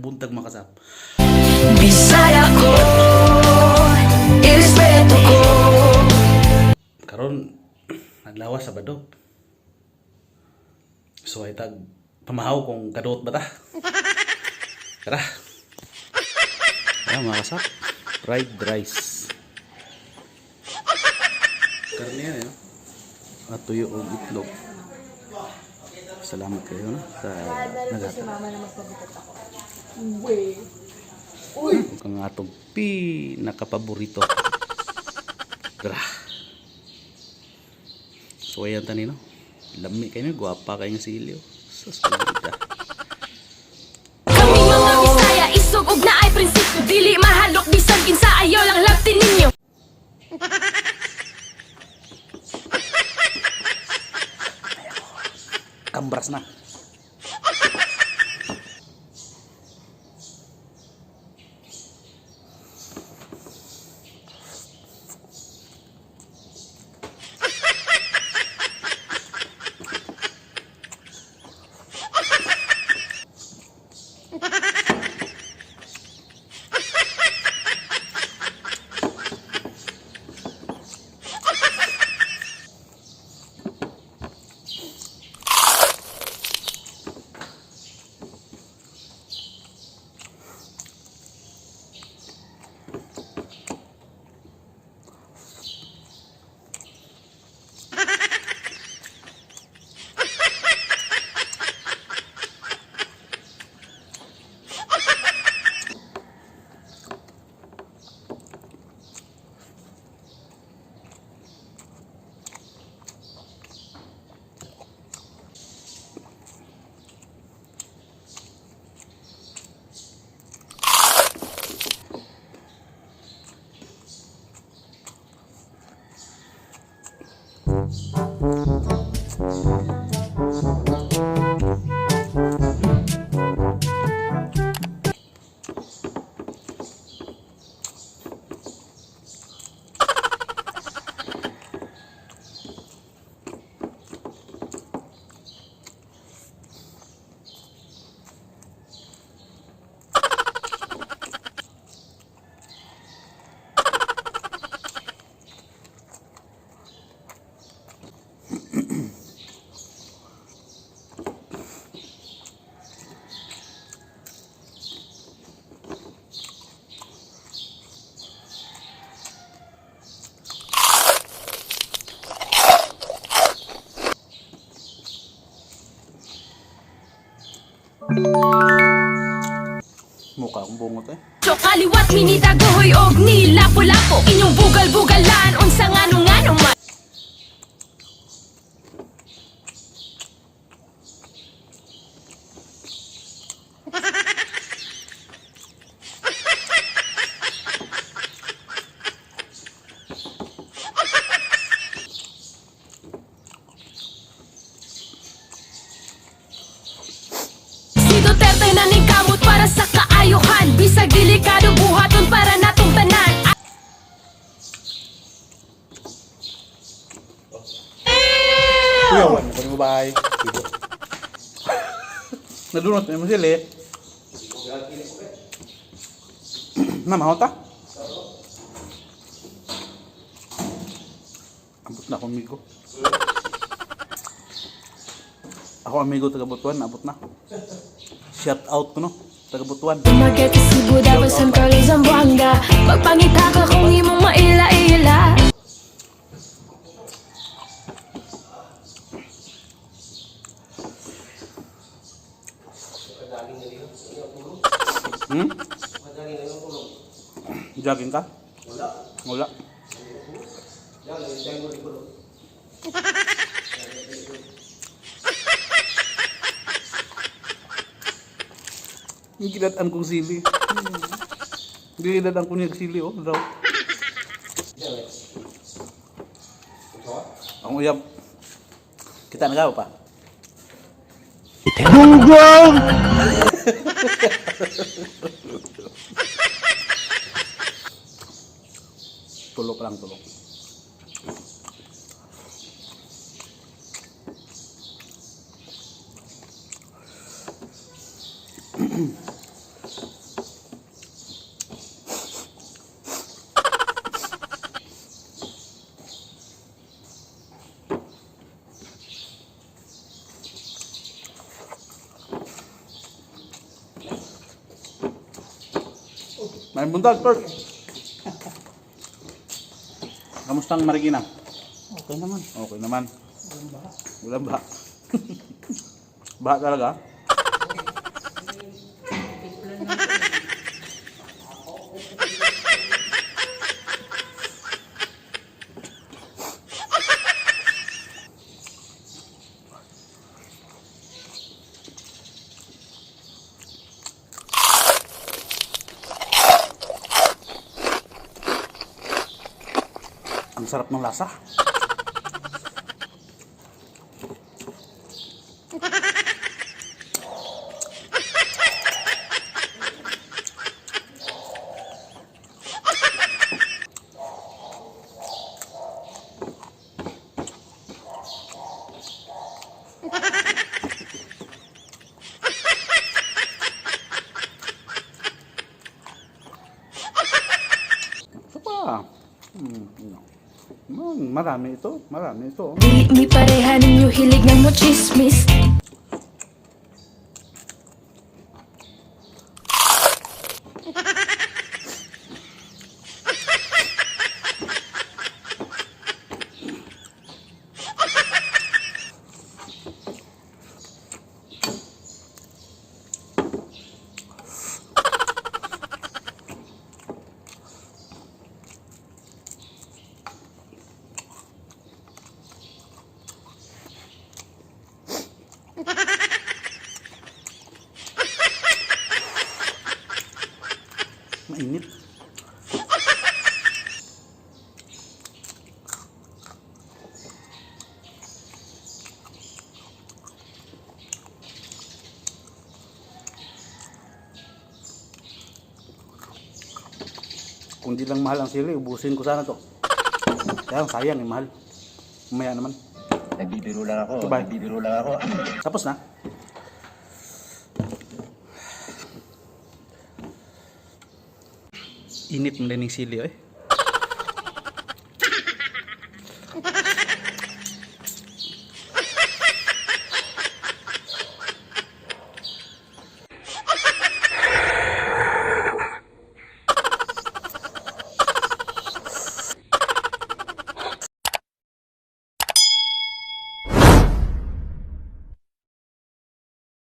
buntag makasap. Bisaya ko, irespeto ko. Karon adlaw sa Sabado. So ay tag pamahaw kung kadot ba ta. Tara. Mga kasap, fried rice. Karne yan, at tuyo o itlog. Salamat kayo na sa nagata. Si mama na magpagutot ako. Kung atong pinakapaborito. Tara. So ayan tanin, no? Lami kayo na, guwapa kayo nga si Ilyo. Sus, pagkita. Kami mga Bisaya, isog ug naay prinsipyo. Dili mahalok bisan kinsa ayaw lang labtin ninyo. Kambras na. Mukha akong bungot eh. So kaliwat minita guhoy og ni lapo-lapo. Inyong bugal-bugalan unsa ngano-ngano man. Si Duterte na ning kamot para sa kaayuhan. Bisag delikado buhaton para natong tanan. Kuyawan mo kung bahay. Nadunot na mo sila eh. Namahaw ta? Abot na ako amigo. Ako amigo taga Butuan, abot na. Shout out ko no, taga Butuan. Magkita Cebu, Davao, San Carlos, Zamboanga. Magpangita ka kung imong maila-ila. Jogging ka? Wala. Gidatan kong sili. Gidatan ko niya sili oh, daw. Ang uyab. Kita nagawa pa. Gunggong! Tulok lang, tulok. May bundag, Kurt. Kamusta ang Marikina? Okay naman. Okay naman. Walang baha. Baha talaga? Ang sarap ng lasa. Ito pa. Marami ito. Marami ito. Dili mi pareha ninyo hilig ng mo chismis. Mainit. Kung di lang mahal ang sili, ubusin ko sana to. Kaya sayang, mahal. Mamaya naman. Nagbibiro lang ako. Sabay. Nagbibiro lang ako. Tapos na. Init mo din yung sili, eh.